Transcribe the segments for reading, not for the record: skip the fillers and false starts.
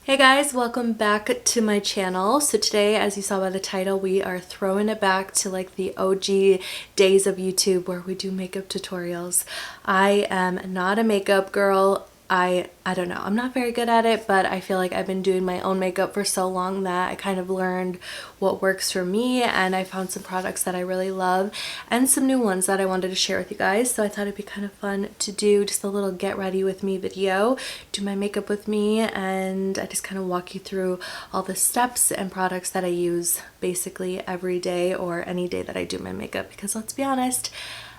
Hey guys, welcome back to my channel. So today, as you saw by the title, we are throwing it back to like the OG days of YouTube where we do makeup tutorials. I am not a makeup girl. I don't know, I'm not very good at it, but I feel like I've been doing my own makeup for so long that I kind of learned what works for me, and I found some products that I really love and some new ones that I wanted to share with you guys. So I thought it'd be kind of fun to do just a little get ready with me video, do my makeup with me, and I just kind of walk you through all the steps and products that I use basically every day or any day that I do my makeup, because let's be honest,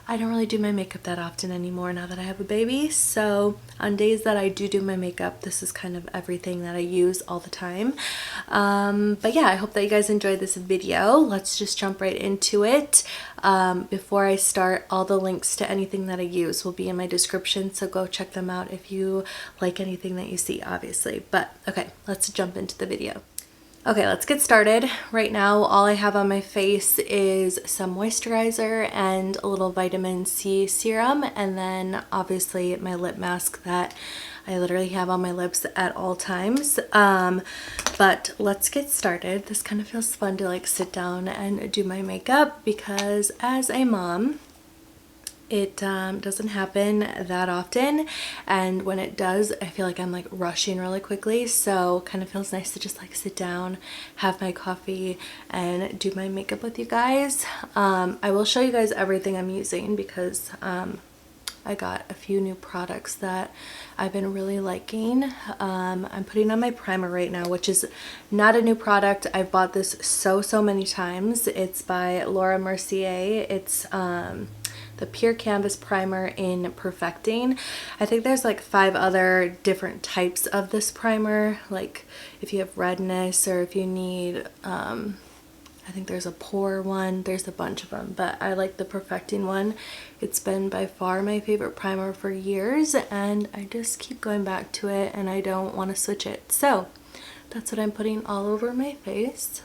I don't really do my makeup that often anymore now that I have a baby. So on days that I do my makeup, this is kind of everything that I use all the time. But yeah, I hope that you guys enjoyed this video. Let's just jump right into it. Before I start, all the links to anything that I use will be in my description, so go check them out if you like anything that you see, obviously. But okay, let's jump into the video. Okay, let's get started. Right now, all I have on my face is some moisturizer and a little vitamin C serum, and then obviously my lip mask that I literally have on my lips at all times. But let's get started. This kind of feels fun to like sit down and do my makeup because as a mom, it doesn't happen that often, and when it does, I feel like I'm like rushing really quickly, so kind of feels nice to just like sit down, have my coffee, and do my makeup with you guys. I will show you guys everything I'm using because I got a few new products that I've been really liking. I'm putting on my primer right now, which is not a new product. I've bought this so many times. It's by Laura Mercier. It's the Pure Canvas Primer in Perfecting. I think there's like 5 other different types of this primer, like if you have redness or if you need, I think there's a pore one, there's a bunch of them, but I like the Perfecting one. It's been by far my favorite primer for years, and I just keep going back to it and I don't want to switch it. So that's what I'm putting all over my face.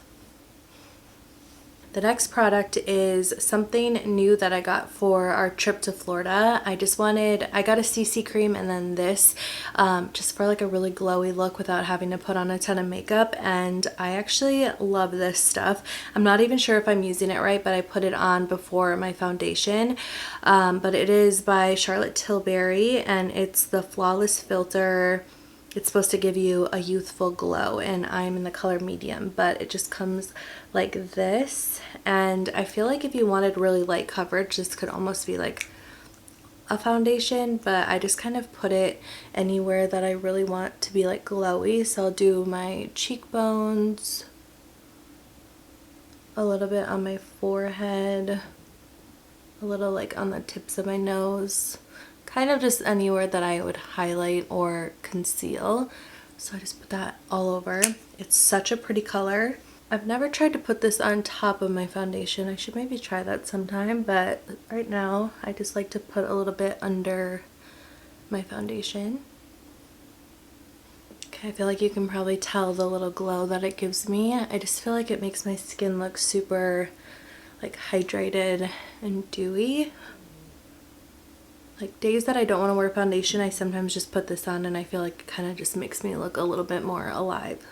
The next product is something new that I got for our trip to Florida. I got a CC cream and then this, just for like a really glowy look without having to put on a ton of makeup, and I actually love this stuff. I'm not even sure if I'm using it right, but I put it on before my foundation. But it is by Charlotte Tilbury and it's the Flawless Filter. It's supposed to give you a youthful glow, and I'm in the color medium, but it just comes like this. And I feel like if you wanted really light coverage, this could almost be like a foundation, but I just kind of put it anywhere that I really want to be like glowy. So I'll do my cheekbones, a little bit on my forehead, a little like on the tips of my nose, kind of just anywhere that I would highlight or conceal. So I just put that all over. It's such a pretty color. I've never tried to put this on top of my foundation. I should maybe try that sometime, but right now I just like to put a little bit under my foundation. Okay, I feel like you can probably tell the little glow that it gives me. I just feel like it makes my skin look super like hydrated and dewy. Like days that I don't want to wear foundation, I sometimes just put this on and I feel like it kind of just makes me look a little bit more alive.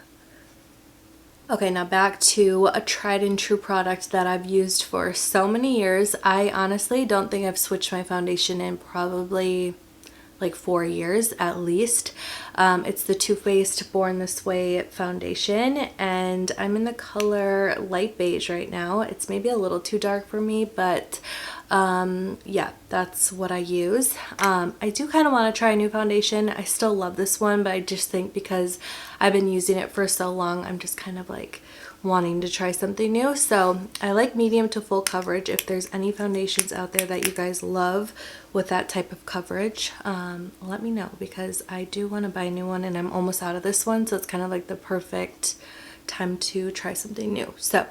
Okay, now back to a tried and true product that I've used for so many years. I honestly don't think I've switched my foundation in probably like 4 years at least. It's the Too Faced Born This Way foundation, and I'm in the color light beige right now. It's maybe a little too dark for me, but yeah, that's what I use. I do kind of want to try a new foundation. I still love this one, but I just think because I've been using it for so long, I'm just kind of like wanting to try something new. So I like medium to full coverage. If there's any foundations out there that you guys love with that type of coverage, let me know, because I do want to buy a new one and I'm almost out of this one, so it's kind of like the perfect time to try something new. So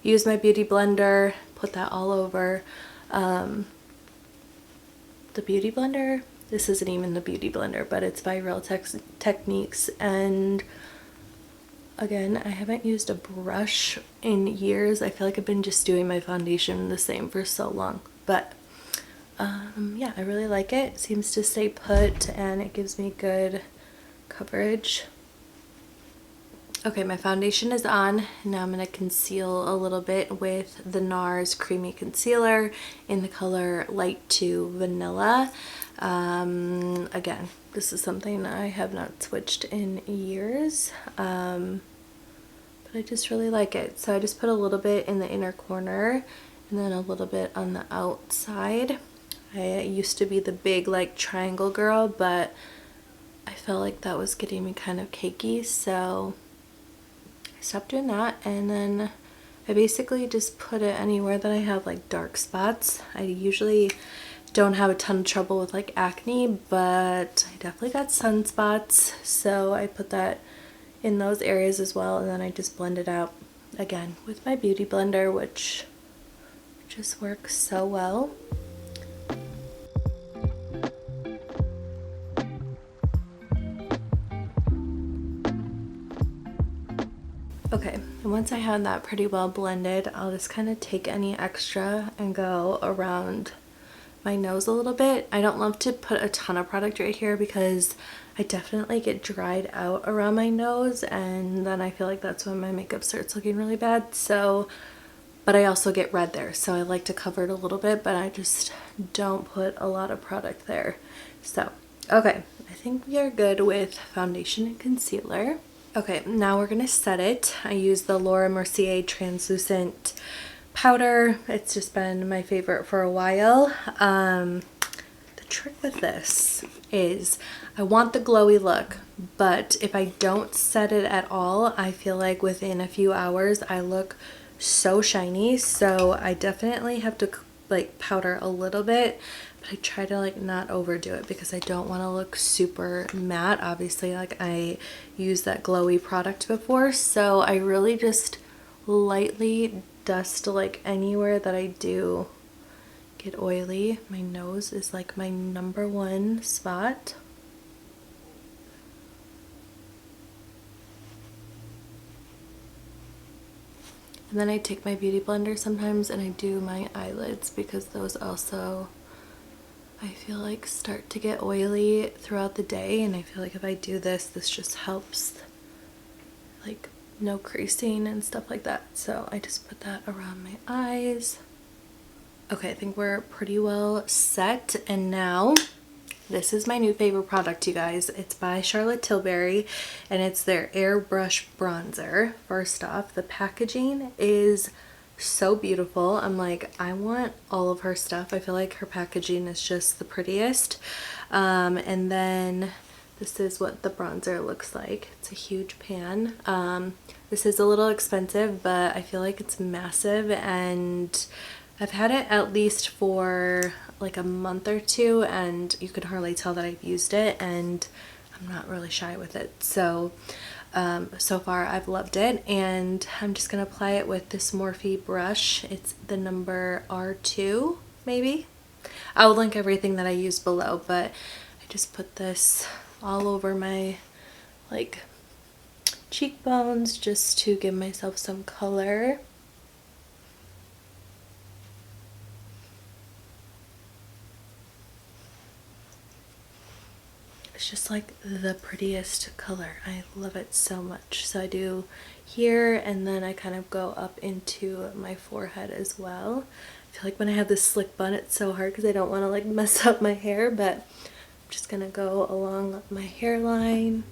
use my beauty blender, put that all over. The beauty blender, this isn't even the beauty blender, but it's by Real Techniques, and again, I haven't used a brush in years. I feel like I've been just doing my foundation the same for so long, but yeah, I really like it. It seems to stay put and it gives me good coverage. Okay, my foundation is on. Now I'm going to conceal a little bit with the NARS Creamy Concealer in the color Light to Vanilla. Again, this is something I have not switched in years, but I just really like it. So I just put a little bit in the inner corner and then a little bit on the outside. I used to be the big like triangle girl, but I felt like that was getting me kind of cakey, so stop doing that. And then I basically just put it anywhere that I have like dark spots. I usually don't have a ton of trouble with like acne, but I definitely got sunspots, so I put that in those areas as well. And then I just blend it out again with my beauty blender, which just works so well. Okay, and once I have that pretty well blended, I'll just kind of take any extra and go around my nose a little bit. I don't love to put a ton of product right here because I definitely get dried out around my nose, and then I feel like that's when my makeup starts looking really bad. So, but I also get red there, so I like to cover it a little bit, but I just don't put a lot of product there. So, okay, I think we are good with foundation and concealer. Okay, now we're gonna set it. I use the Laura Mercier translucent powder. It's just been my favorite for a while. The trick with this is I want the glowy look, but if I don't set it at all, I feel like within a few hours I look so shiny. So I definitely have to like powder a little bit, but I try to like not overdo it because I don't want to look super matte. Obviously, like I used that glowy product before, so I really just lightly dust like anywhere that I do get oily. My nose is like my #1 spot. And then I take my beauty blender sometimes and I do my eyelids because those also, I feel like, start to get oily throughout the day, and I feel like if I do this, this just helps like no creasing and stuff like that. So I just put that around my eyes. Okay, I think we're pretty well set, and now this is my new favorite product, you guys. It's by Charlotte Tilbury, and it's their Airbrush Bronzer. First off, the packaging is so beautiful. I'm like, I want all of her stuff. I feel like her packaging is just the prettiest. And then this is what the bronzer looks like. It's a huge pan. This is a little expensive, but I feel like it's massive, and I've had it at least for like a month or two, and you can hardly tell that I've used it, and I'm not really shy with it. So so far I've loved it, and I'm just gonna apply it with this Morphe brush. It's the number R2 maybe. I'll link everything that I use below, but I just put this all over my like cheekbones just to give myself some color. It's just like the prettiest color. I love it so much. So I do here, and then I kind of go up into my forehead as well. I feel like when I have this slick bun, it's so hard because I don't want to like mess up my hair, but I'm just gonna go along my hairline.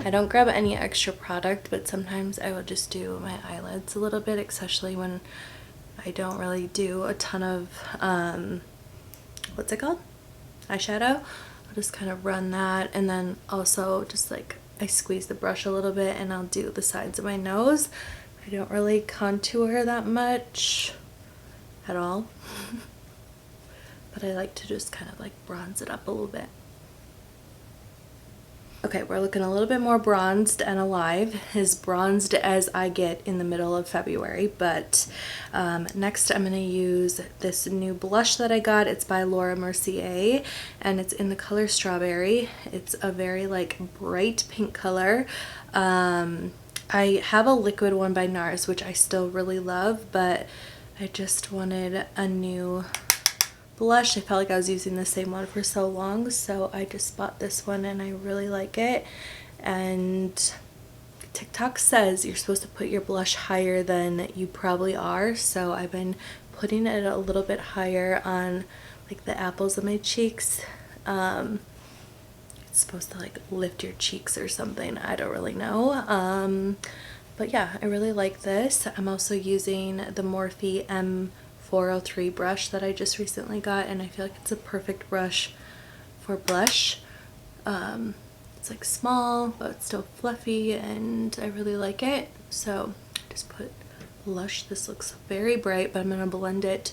I don't grab any extra product, but sometimes I will just do my eyelids a little bit, especially when I don't really do a ton of, what's it called? Eyeshadow. I'll just kind of run that, and then also just like I squeeze the brush a little bit and I'll do the sides of my nose. I don't really contour that much at all, but I like to just kind of like bronze it up a little bit. Okay, we're looking a little bit more bronzed and alive, as bronzed as I get in the middle of February. But next I'm going to use this new blush that I got. It's by Laura Mercier, and it's in the color Strawberry. It's a very like bright pink color. I have a liquid one by NARS, which I still really love, but I just wanted a new blush. I felt like I was using the same one for so long, so I just bought this one and I really like it. And TikTok says you're supposed to put your blush higher than you probably are, so I've been putting it a little bit higher on like the apples of my cheeks. It's supposed to like lift your cheeks or something, I don't really know. But yeah, I really like this. I'm also using the Morphe M403 brush that I just recently got, and I feel like it's a perfect brush for blush. It's like small, but it's still fluffy, and I really like it. So I just put blush. This looks very bright, but I'm gonna blend it.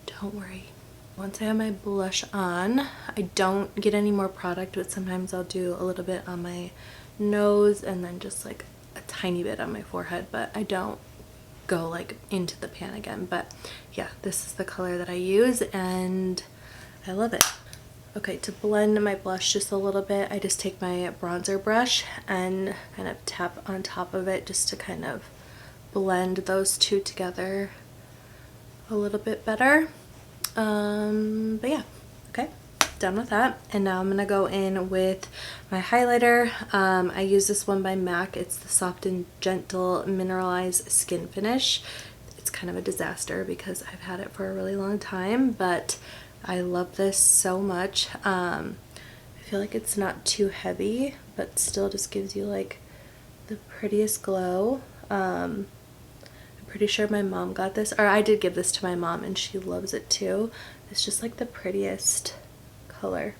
Don't worry. Once I have my blush on, I don't get any more product, but sometimes I'll do a little bit on my nose and then just like a tiny bit on my forehead, but I don't go like into the pan again. But yeah, this is the color that I use and I love it. Okay, to blend my blush just a little bit, I just take my bronzer brush and kind of tap on top of it just to kind of blend those two together a little bit better. But yeah, okay, done with that. And now I'm gonna go in with my highlighter. I use this one by MAC. It's the Soft and Gentle Mineralized Skin Finish. It's kind of a disaster because I've had it for a really long time, but I love this so much. I feel like it's not too heavy, but still just gives you like the prettiest glow. I'm pretty sure my mom got this, or I did give this to my mom and she loves it too. It's just like the prettiest color.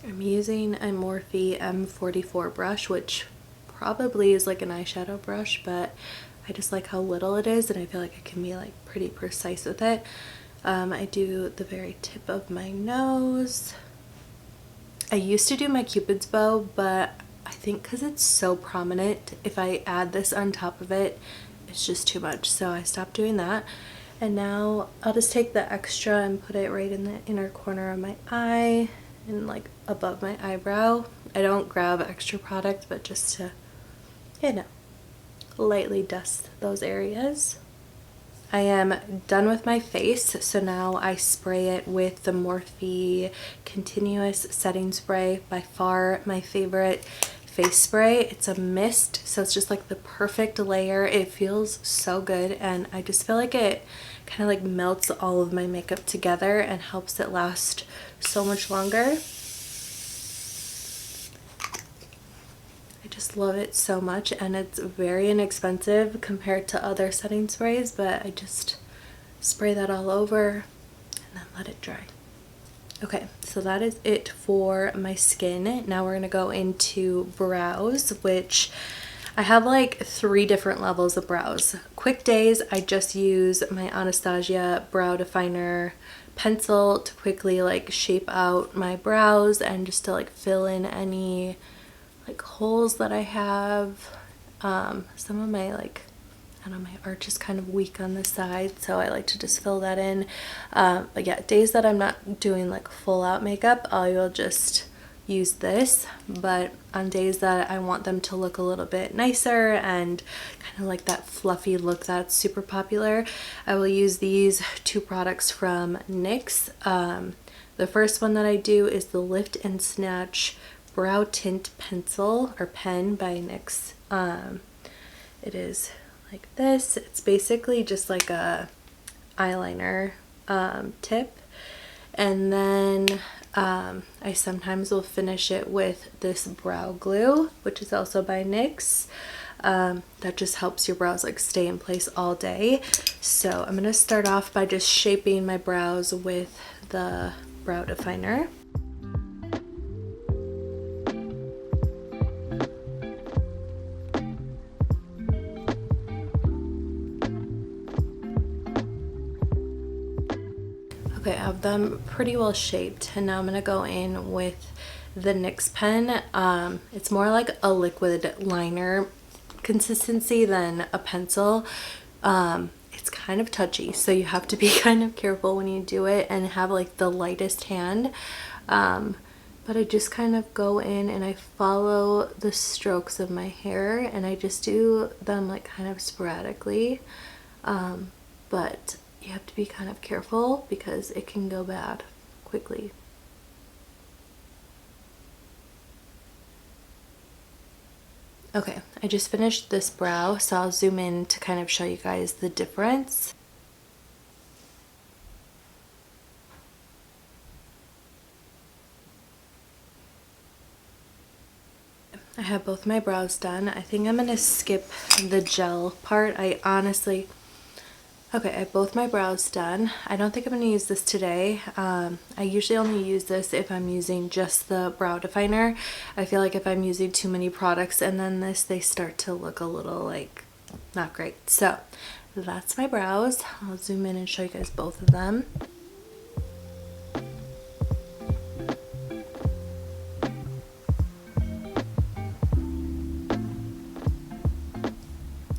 I'm using a Morphe M44 brush, which probably is like an eyeshadow brush, but I just like how little it is and I feel like I can be like pretty precise with it. I do the very tip of my nose. I used to do my Cupid's bow, but I think because it's so prominent, if I add this on top of it, it's just too much, so I stopped doing that. And now I'll just take the extra and put it right in the inner corner of my eye and like above my eyebrow. I don't grab extra product, but just to, you know, lightly dust those areas. I am done with my face, so now I spray it with the Morphe Continuous Setting Spray. By far my favorite face spray. It's a mist, so it's just like the perfect layer. It feels so good, and I just feel like it kind of like melts all of my makeup together and helps it last so much longer. I just love it so much, and it's very inexpensive compared to other setting sprays, but I just spray that all over and then let it dry. Okay, so that is it for my skin. Now we're gonna go into brows, which I have like 3 different levels of brows. Quick days, I just use my Anastasia brow definer pencil to quickly like shape out my brows and just to like fill in any like holes that I have. Some of my like, I don't know, my arch is kind of weak on the side, so I like to just fill that in. But yeah, days that I'm not doing like full out makeup, I will just use this. But on days that I want them to look a little bit nicer and kind of like that fluffy look that's super popular, I will use these 2 products from NYX. The first one that I do is the Lift and Snatch Brow Tint Pencil or Pen by NYX. It is like this. It's basically just like a eyeliner tip, and then I sometimes will finish it with this brow glue, which is also by NYX. That just helps your brows like stay in place all day. So I'm gonna start off by just shaping my brows with the brow definer. Okay, I have them pretty well shaped, and now I'm gonna go in with the NYX pen. It's more like a liquid liner consistency than a pencil. It's kind of touchy, so you have to be kind of careful when you do it and have like the lightest hand. But but I just kind of go in and I follow the strokes of my hair, and I just do them like kind of sporadically, but you have to be kind of careful because it can go bad quickly. Okay, I just finished this brow, so I'll zoom in to kind of show you guys the difference. I have both my brows done. I think I'm gonna skip the gel part. Okay, I have both my brows done. I don't think I'm gonna use this today. I usually only use this if I'm using just the brow definer. I feel like if I'm using too many products and then this, they start to look a little like not great. So that's my brows. I'll zoom in and show you guys both of them.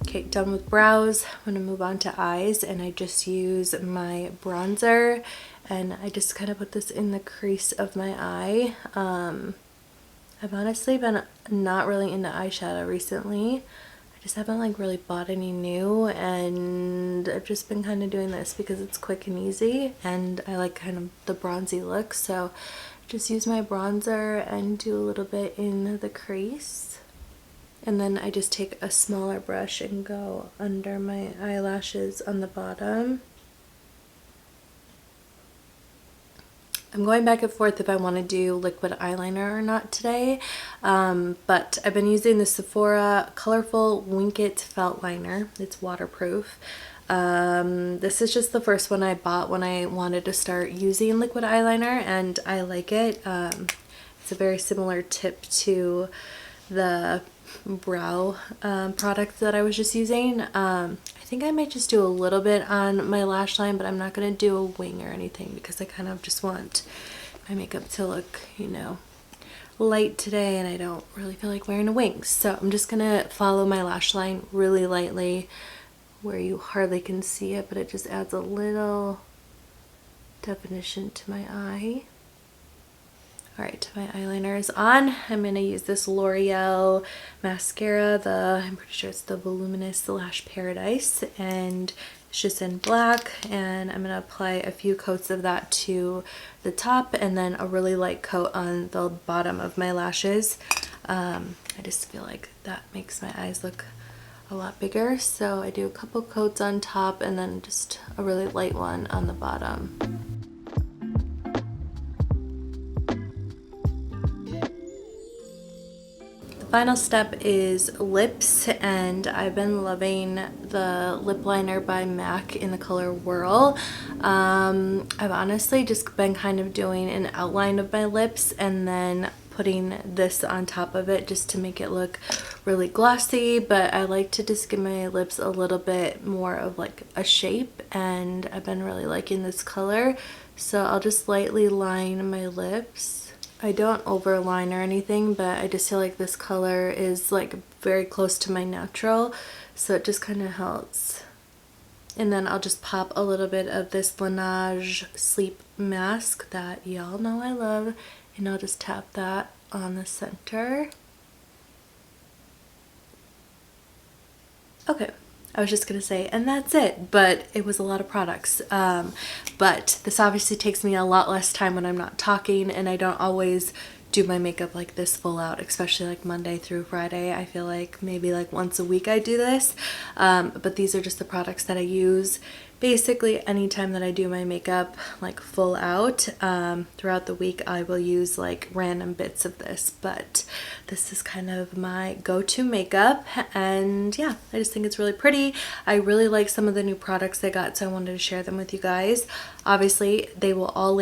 Okay, done with brows. I'm gonna move on to eyes, and I just use my bronzer, and I just kind of put this in the crease of my eye. I've honestly been not really into eyeshadow recently. I just haven't like really bought any new, and I've just been kind of doing this because it's quick and easy, and I like kind of the bronzy look, so just use my bronzer and do a little bit in the crease. And then I just take a smaller brush and go under my eyelashes on the bottom. I'm going back and forth if I want to do liquid eyeliner or not today, but I've been using the Sephora Colorful Wink It Felt Liner. It's waterproof. This is just the first one I bought when I wanted to start using liquid eyeliner, and I like it. It's a very similar tip to the brow product that I was just using. I think I might just do a little bit on my lash line, but I'm not going to do a wing or anything because I kind of just want my makeup to look, you know, light today, and I don't really feel like wearing a wing. So I'm just going to follow my lash line really lightly where you hardly can see it, but it just adds a little definition to my eye. Alright, my eyeliner is on. I'm going to use this L'Oreal mascara. I'm pretty sure it's the Voluminous Lash Paradise, and it's just in black, and I'm going to apply a few coats of that to the top and then a really light coat on the bottom of my lashes. I just feel like that makes my eyes look a lot bigger, so I do a couple coats on top and then just a really light one on the bottom. Final step is lips, and I've been loving the lip liner by MAC in the color Whirl. I've honestly just been kind of doing an outline of my lips and then putting this on top of it just to make it look really glossy, but I like to just give my lips a little bit more of like a shape, and I've been really liking this color, so I'll just lightly line my lips. I don't overline or anything, but I just feel like this color is like very close to my natural, so it just kind of helps. And then I'll just pop a little bit of this Laneige Sleep Mask that y'all know I love, and I'll just tap that on the center. Okay. I was just gonna say, and that's it, but it was a lot of products. But this obviously takes me a lot less time when I'm not talking, and I don't always do my makeup like this full out, especially like Monday through Friday. I feel like maybe like once a week I do this, but these are just the products that I use basically anytime that I do my makeup like full out. Throughout the week I will use like random bits of this, but this is kind of my go-to makeup, and yeah, I just think it's really pretty. I really like some of the new products I got, so I wanted to share them with you guys. Obviously they will all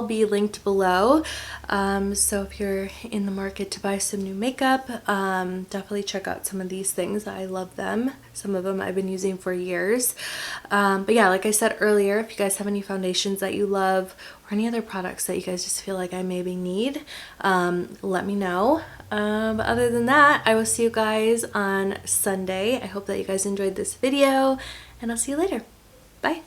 be linked below, so if you're in the market to buy some new makeup, definitely check out some of these things. I love them. Some of them I've been using for years. But yeah, like I said earlier, if you guys have any foundations that you love or any other products that you guys just feel like I maybe need, let me know. But other than that, I will see you guys on Sunday. I hope that you guys enjoyed this video, and I'll see you later. Bye.